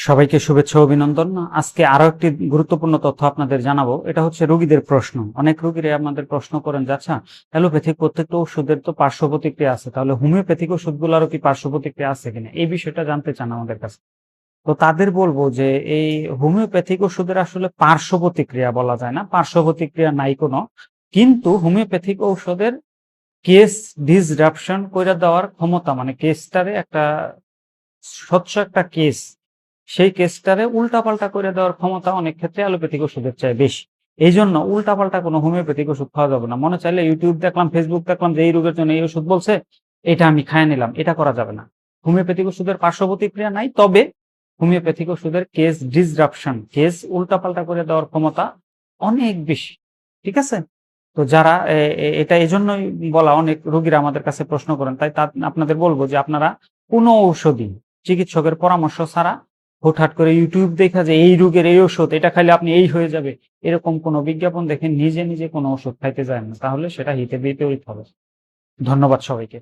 সবাইকে শুভেচ্ছা ও অভিনন্দন। আজকে আরো একটি গুরুত্বপূর্ণ তথ্য আপনাদের জানাবো। এটা হচ্ছে রোগীদের প্রশ্ন। অনেক রোগীরা আমাদের প্রশ্ন করেন যে আচ্ছা, অ্যালোপ্যাথিক প্রত্যেকটা ওষুধের তো পার্শ্ব প্রতিক্রিয়া আছে, তাহলে হোমিওপ্যাথিক ওষুধগুলোরও কি পার্শ্ব প্রতিক্রিয়া আছে কিনা, এই বিষয়টা জানতে চান আমাদের কাছে। তো তাদের বলবো যে এই হোমিওপ্যাথিক ওষুধের আসলে পার্শ্ব প্রতিক্রিয়া বলা যায় না, পার্শ্ব প্রতিক্রিয়া নাই কোনো। কিন্তু হোমিওপ্যাথিক ঔষধের কেস ডিসরাপশন করে দেওয়ার ক্ষমতা, মানে কেসটারে একটা স্বচ্ছ একটা কেস, সেই কেসটারে উল্টাপাল্টা করে দেওয়ার ক্ষমতা অনেক ক্ষেত্রে অ্যালোপ্যাথিক ওষুধের চেয়ে বেশি। এই জন্য উল্টাপাল্টা কোনো হোমিওপ্যাথিক ওষুধ খাওয়া যাবে না। মনে চাইলে ইউটিউব দেখলাম, ফেসবুক দেখলাম যে এই রোগের জন্য এই ওষুধ বলছে, এটা আমি খায় নিলাম, এটা করা যাবে না। হোমিওপ্যাথিক ওষুধের পার্শ্ব প্রতিক্রিয়া নাই, তবে হোমিওপ্যাথিক ওষুধের কেস ডিসরাপশন, কেস উল্টাপাল্টা করে দেওয়ার ক্ষমতা অনেক বেশি। ঠিক আছে? তো যারা এটা এজন্যই বলা, অনেক রোগীরা আমাদের কাছে প্রশ্ন করেন, তাই আপনাদের বলবো যে আপনারা কোনো ঔষধই চিকিৎসকের পরামর্শ ছাড়া হুটহাট করে ইউটিউব দেখা যে এই রোগের এই ওষুধ, এটা খাইলে আপনি এই হয়ে যাবে, এরকম কোনো বিজ্ঞাপন দেখে নিজে নিজে কোনো ওষুধ খাইতে যায় না, তাহলে সেটা হিতে বিপরীত হবে। ধন্যবাদ সবাইকে।